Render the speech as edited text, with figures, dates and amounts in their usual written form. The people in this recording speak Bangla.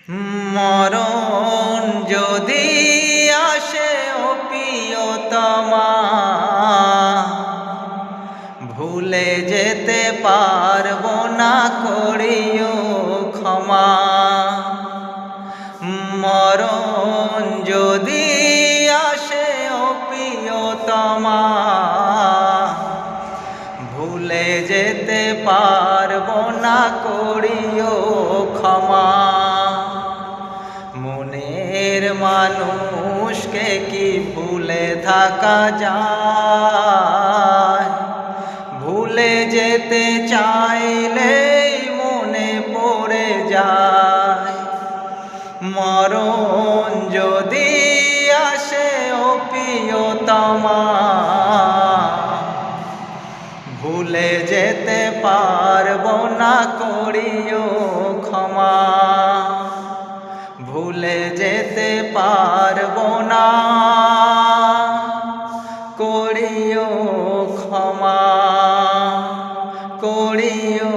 মরণ যদি আসে ও প্রিয়তমা, ভুলে যেতে পারবো না, করিও ক্ষমা। মরণ যদি আসে ও প্রিয়তমা, ভুলে যেতে পারবো না, করিও ক্ষমা। মনের মানুষকে কি ভুলে থাকা যায়? ভুলে যেতে চাইলেই মনে পড়ে যায়। মরণ যদি আসে ও প্রিয়তমা, ভুলে যেতে পারবো না, করিও ক্ষমা। ভুলে যেতে পারবো না, করিও ক্ষমা, করিও